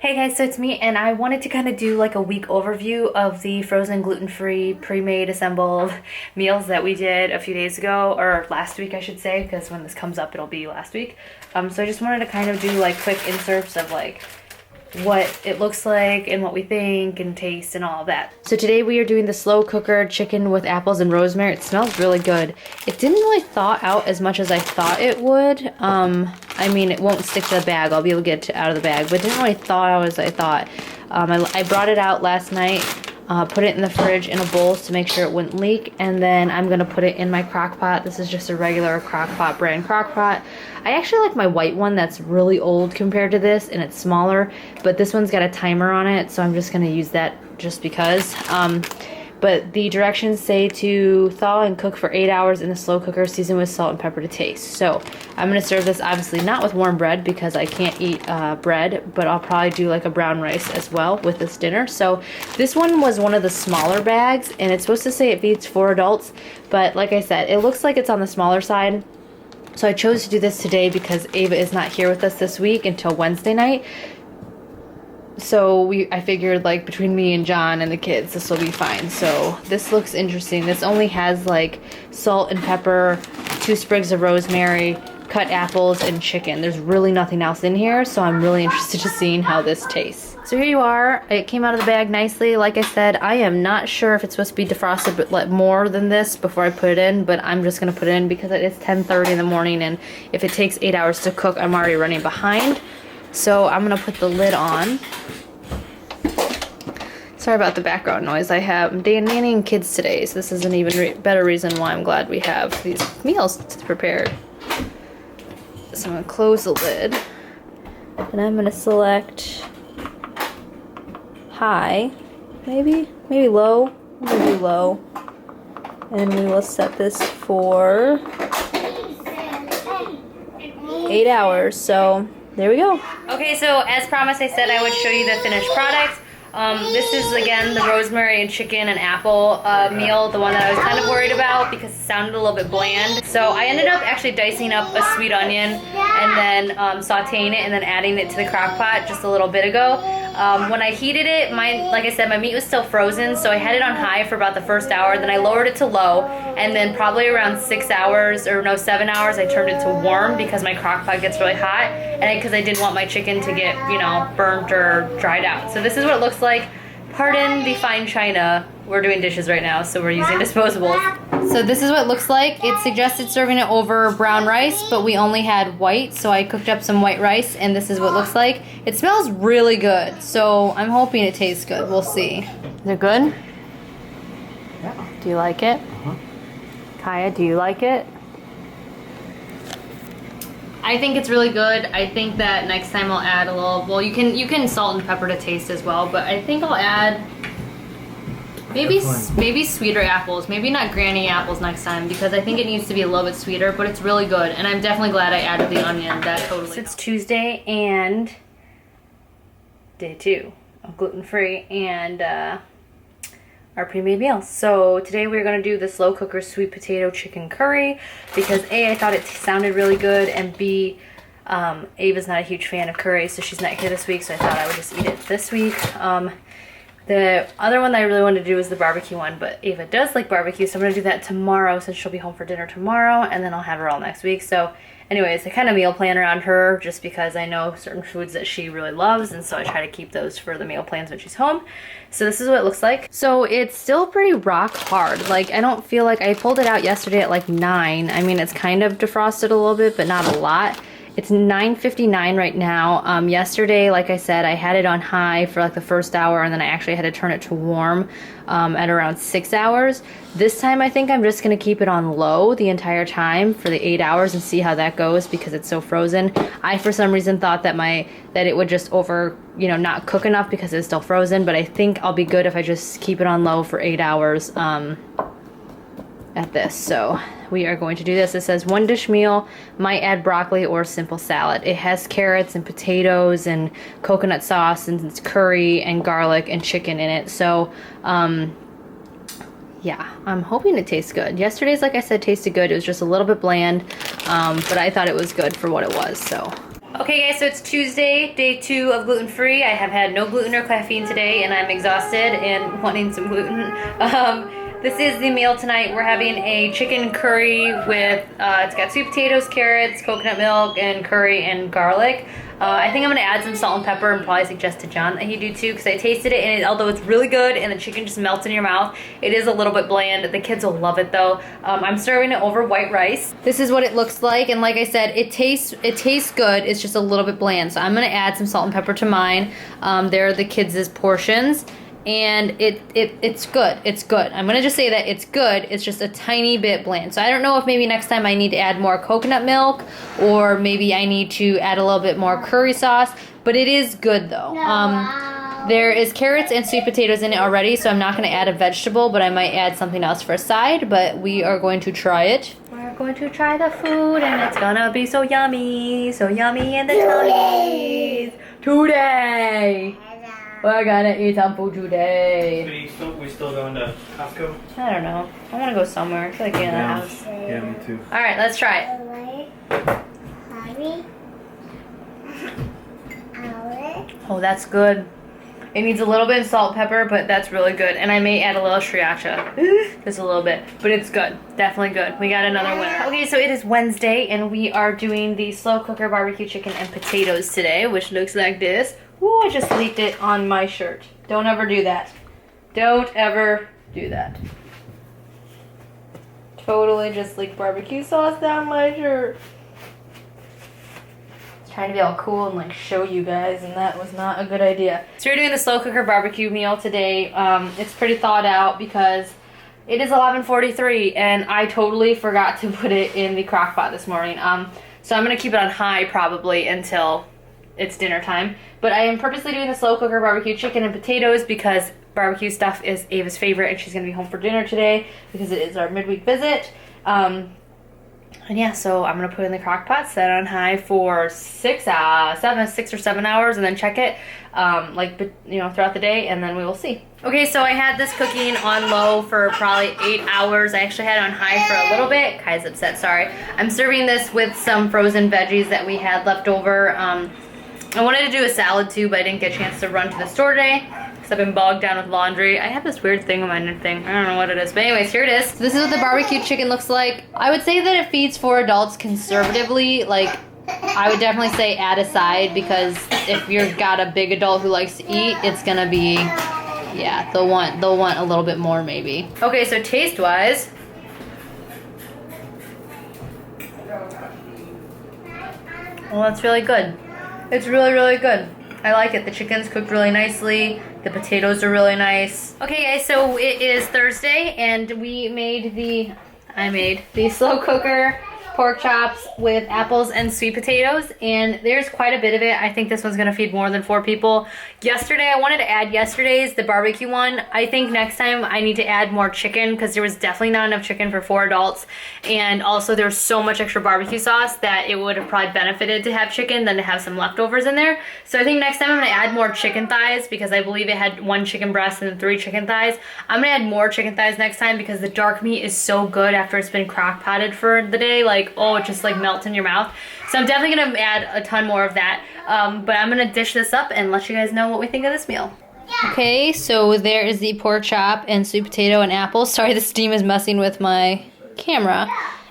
Hey guys, so it's me, and I wanted to kind of do like a week overview of the frozen gluten-free pre-made assembled meals that we did a few days ago, or last week I should say, because when this comes up it'll be last week. So I just wanted to kind of do like quick inserts of like what it looks like and what we think and taste and all of that. So today we are doing the slow cooker chicken with apples and rosemary. It smells really good. It didn't really thaw out as much as I thought it would. I mean, it won't stick to the bag. I'll be able to get it out of the bag, but it didn't really thaw out as I thought. I brought it out last night, put it in the fridge in a bowl to make sure it wouldn't leak, and then I'm gonna put it in my crock pot. This is just a regular crock pot brand crock pot. I actually like my white one that's really old compared to this, and it's smaller, but this one's got a timer on it, so I'm just gonna use that just because. But the directions say to thaw and cook for 8 hours in the slow cooker, season with salt and pepper to taste. So I'm gonna serve this obviously not with warm bread because I can't eat bread, but I'll probably do like a brown rice as well with this dinner. So this one was one of the smaller bags, and it's supposed to say it feeds 4 adults, but like I said, it looks like it's on the smaller side. So I chose to do this today because Ava is not here with us this week until Wednesday night. So I figured like between me and John and the kids, this will be fine. So this looks interesting. This only has like salt and pepper, 2 sprigs of rosemary, cut apples, and chicken. There's really nothing else in here, so I'm really interested to seeing how this tastes. So here you are. It came out of the bag nicely. Like I said, I am not sure if it's supposed to be defrosted but let more than this before I put it in, but I'm just gonna put it in because it's 10:30 in the morning, and if it takes 8 hours to cook, I'm already running behind. So I'm gonna put the lid on. Sorry about the background noise. I'm nannying kids today, so this is an even better reason why I'm glad we have these meals prepared. So I'm gonna close the lid, and I'm gonna select high, maybe low. I'm gonna do low, and we will set this for 8 hours. So there we go. Okay, so as promised, I said I would show you the finished product. This is again the rosemary and chicken and apple meal, the one that I was kind of worried about because it sounded a little bit bland. So I ended up actually dicing up a sweet onion and then sauteing it and then adding it to the crock pot just a little bit ago. When I heated it, like I said, my meat was still frozen, so I had it on high for about the first hour, then I lowered it to low, and then probably around 7 hours, I turned it to warm because my crock pot gets really hot, and because I didn't want my chicken to get, burnt or dried out. So this is what it looks like. Pardon the fine china. We're doing dishes right now, so we're using disposables. So this is what it looks like. It suggested serving it over brown rice, but we only had white, so I cooked up some white rice, and this is what it looks like. It smells really good, so I'm hoping it tastes good. We'll see. Is it good? Yeah. Do you like it? Kaya, do you like it? I think it's really good. I think that next time I'll add a little, well, you can salt and pepper to taste as well, but I think I'll add maybe sweeter apples, maybe not granny apples next time, because I think it needs to be a little bit sweeter, but it's really good, and I'm definitely glad I added the onion. That totally. It's Tuesday and day 2 of gluten-free and our pre-made meals. So today we're gonna do the slow cooker sweet potato chicken curry because A, I thought it sounded really good, and B, Ava's not a huge fan of curry, so she's not here this week, so I thought I would just eat it this week. The other one that I really wanted to do was the barbecue one, but Ava does like barbecue, so I'm gonna do that tomorrow since she'll be home for dinner tomorrow, and then I'll have her all next week. So anyways, I kind of meal plan around her just because I know certain foods that she really loves, and so I try to keep those for the meal plans when she's home. So this is what it looks like. So it's still pretty rock hard. Like, I don't feel like, I pulled it out yesterday at like 9. I mean, it's kind of defrosted a little bit, but not a lot. It's 9:59 right now. Yesterday, like I said, I had it on high for like the first hour, and then I actually had to turn it to warm at around 6 hours. This time I think I'm just gonna keep it on low the entire time for the 8 hours and see how that goes because it's so frozen. I for some reason thought that it would just not cook enough because it's still frozen, but I think I'll be good if I just keep it on low for 8 hours at this. So we are going to do this. It says 1 dish meal, might add broccoli or simple salad. It has carrots and potatoes and coconut sauce and curry and garlic and chicken in it. So yeah, I'm hoping it tastes good. Yesterday's, like I said, tasted good. It was just a little bit bland, but I thought it was good for what it was. So Okay guys, so it's Tuesday, day 2 of gluten-free. I have had no gluten or caffeine today and I'm exhausted and wanting some gluten. This is the meal tonight. We're having a chicken curry with, it's got sweet potatoes, carrots, coconut milk, and curry and garlic. I think I'm gonna add some salt and pepper and probably suggest to John that he do too, because I tasted it and although it's really good and the chicken just melts in your mouth, it is a little bit bland. The kids will love it though. I'm serving it over white rice. This is what it looks like, and like I said, it tastes good. It's just a little bit bland. So I'm gonna add some salt and pepper to mine. There are the kids' portions. And it's good. It's good. I'm gonna just say that it's good. It's just a tiny bit bland. So I don't know if maybe next time I need to add more coconut milk or maybe I need to add a little bit more curry sauce. But it is good though. There is carrots and sweet potatoes in it already, so I'm not gonna add a vegetable, but I might add something else for a side. But we are going to try it. We're going to try the food, and it's gonna be so yummy in the tummies today. We're gonna eat some food today. We still going to Costco? I don't know. I want to go somewhere. I feel like being in the house. Yeah, me too. Alright, let's try it. Oh, that's good. It needs a little bit of salt and pepper, but that's really good. And I may add a little sriracha. Just a little bit. But it's good. Definitely good. We got another winner. Okay, so it is Wednesday, and we are doing the slow cooker barbecue chicken and potatoes today, which looks like this. Ooh, I just leaked it on my shirt. Don't ever do that. Don't ever do that. Totally just leaked barbecue sauce down my shirt. I was trying to be all cool and like show you guys, and that was not a good idea. So we're doing the slow cooker barbecue meal today. It's pretty thawed out because it is 11:43 and I totally forgot to put it in the crock pot this morning. So I'm gonna keep it on high probably until it's dinner time. But I am purposely doing the slow cooker barbecue chicken and potatoes because barbecue stuff is Ava's favorite and she's gonna be home for dinner today because it is our midweek visit. And yeah, so I'm gonna put it in the crock pot, set it on high for 6 or 7 hours, and then check it throughout the day, and then we will see. Okay, so I had this cooking on low for probably 8 hours. I actually had it on high for a little bit. Kai's upset, sorry. I'm serving this with some frozen veggies that we had left over. I wanted to do a salad too, but I didn't get a chance to run to the store today because I've been bogged down with laundry. I have this weird thing on my thing. I don't know what it is. But anyways, here it is. So this is what the barbecue chicken looks like. I would say that it feeds 4 adults conservatively. Like, I would definitely say add a side because if you've got a big adult who likes to eat, it's gonna be, yeah, they'll want a little bit more maybe. Okay, so taste-wise, well, that's really good. It's really, really good. I like it. The chicken's cooked really nicely. The potatoes are really nice. Okay guys, so it is Thursday and I made the slow cooker pork chops with apples and sweet potatoes, and there's quite a bit of it. I think this one's gonna feed more than 4 people. Yesterday, I wanted to add yesterday's, the barbecue one. I think next time I need to add more chicken because there was definitely not enough chicken for 4 adults, and also there's so much extra barbecue sauce that it would have probably benefited to have chicken than to have some leftovers in there. So I think next time I'm gonna add more chicken thighs because I believe it had 1 chicken breast and then 3 chicken thighs. I'm gonna add more chicken thighs next time because the dark meat is so good after it's been crock potted for the day. Like, oh, it just like melts in your mouth. So I'm definitely gonna add a ton more of that. But I'm gonna dish this up and let you guys know what we think of this meal. Okay, so there is the pork chop and sweet potato and apple. Sorry, the steam is messing with my camera.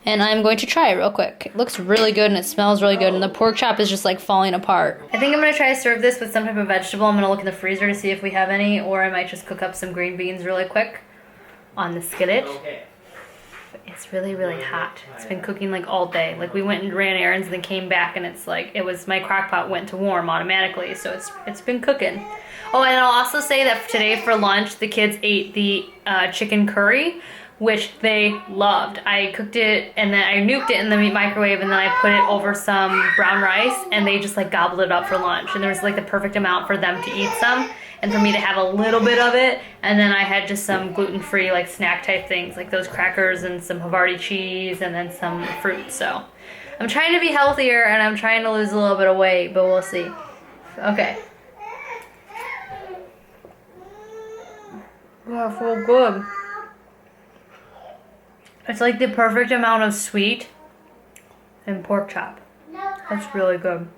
And I'm going to try it real quick. It looks really good and it smells really good, and the pork chop is just like falling apart. I think I'm gonna try to serve this with some type of vegetable. I'm gonna look in the freezer to see if we have any, or I might just cook up some green beans really quick on the skillet. It's really, really hot. It's been cooking like all day. Like we went and ran errands and then came back and it's like, my crock pot went to warm automatically, so it's been cooking. Oh, and I'll also say that today for lunch, the kids ate the chicken curry, which they loved. I cooked it and then I nuked it in the microwave and then I put it over some brown rice and they just like gobbled it up for lunch. And there was like the perfect amount for them to eat some and for me to have a little bit of it. And then I had just some gluten-free like snack type things like those crackers and some Havarti cheese and then some fruit. So I'm trying to be healthier and I'm trying to lose a little bit of weight, but we'll see. Okay. Wow, so good. It's like the perfect amount of sweet and pork chop. That's really good.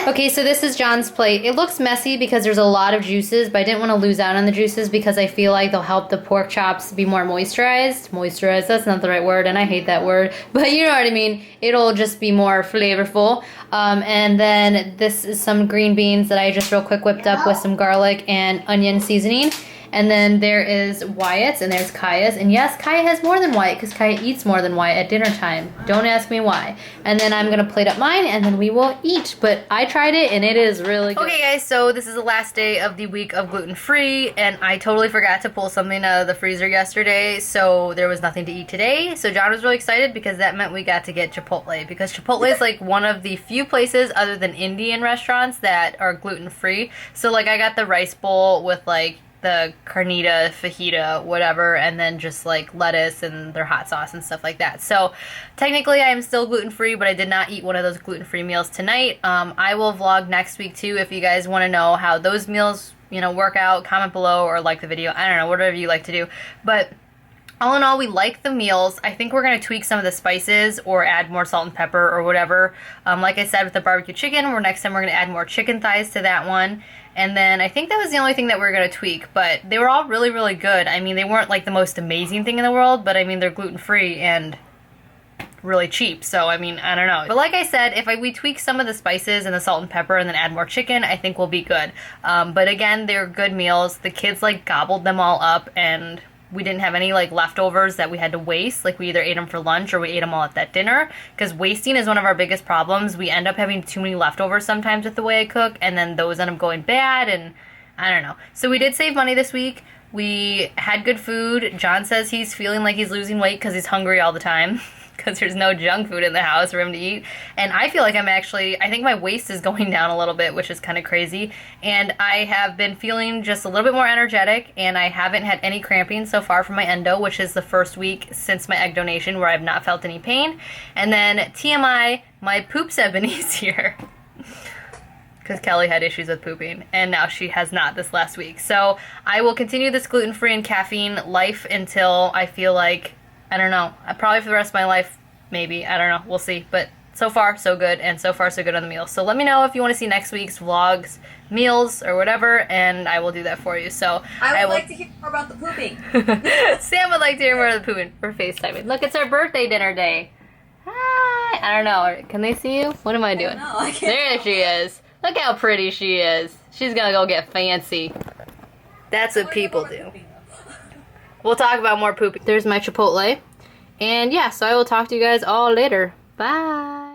Okay, so this is John's plate. It looks messy because there's a lot of juices, but I didn't want to lose out on the juices because I feel like they'll help the pork chops be more moisturized. Moisturized, that's not the right word, and I hate that word, but you know what I mean. It'll just be more flavorful. And then this is some green beans that I just real quick whipped up with some garlic and onion seasoning. And then there is Wyatt's, and there's Kaya's. And yes, Kaya has more than Wyatt, because Kaya eats more than Wyatt at dinner time. Don't ask me why. And then I'm going to plate up mine, and then we will eat. But I tried it, and it is really good. Okay, guys, so this is the last day of the week of gluten-free, and I totally forgot to pull something out of the freezer yesterday, so there was nothing to eat today. So John was really excited, because that meant we got to get Chipotle, because Chipotle is, like, one of the few places other than Indian restaurants that are gluten-free. So, like, I got the rice bowl with, like, the carnita, fajita, whatever, and then just like lettuce and their hot sauce and stuff like that. So technically I am still gluten-free, but I did not eat one of those gluten-free meals tonight. I will vlog next week too if you guys want to know how those meals, you know, work out. Comment below or like the video. I don't know, whatever you like to do. But all in all, we like the meals. I think we're going to tweak some of the spices or add more salt and pepper or whatever. Like I said with the barbecue chicken, next time we're going to add more chicken thighs to that one. And then I think that was the only thing that we were going to tweak, but they were all really, really good. I mean, they weren't like the most amazing thing in the world, but I mean, they're gluten-free and really cheap, so I mean, I don't know. But like I said, if we tweak some of the spices and the salt and pepper and then add more chicken, I think we'll be good. But again, they're good meals. The kids like gobbled them all up, and we didn't have any like leftovers that we had to waste. Like we either ate them for lunch or we ate them all at that dinner, because wasting is one of our biggest problems. We end up having too many leftovers sometimes with the way I cook, and then those end up going bad, and I don't know. So we did save money this week. We had good food. John says he's feeling like he's losing weight because he's hungry all the time. Because there's no junk food in the house for him to eat. And I feel like I think my waist is going down a little bit, which is kind of crazy. And I have been feeling just a little bit more energetic, and I haven't had any cramping so far from my endo, which is the first week since my egg donation where I've not felt any pain. And then TMI, my poops have been easier. Because Kelly had issues with pooping, and now she has not this last week. So I will continue this gluten-free and caffeine life until I feel like, I don't know, probably for the rest of my life, maybe. I don't know. We'll see. But so far, so good, and so far, so good on the meals. So let me know if you want to see next week's vlogs, meals, or whatever, and I will do that for you. So I would like to hear more about the pooping. Sam would like to hear more of the pooping for FaceTiming. Look, it's our birthday dinner day. Hi. I don't know. Can they see you? What am I doing? I can't There she is. Look how pretty she is. She's gonna go get fancy. That's what people do. We'll talk about more pooping. There's my Chipotle. And yeah, so I will talk to you guys all later. Bye.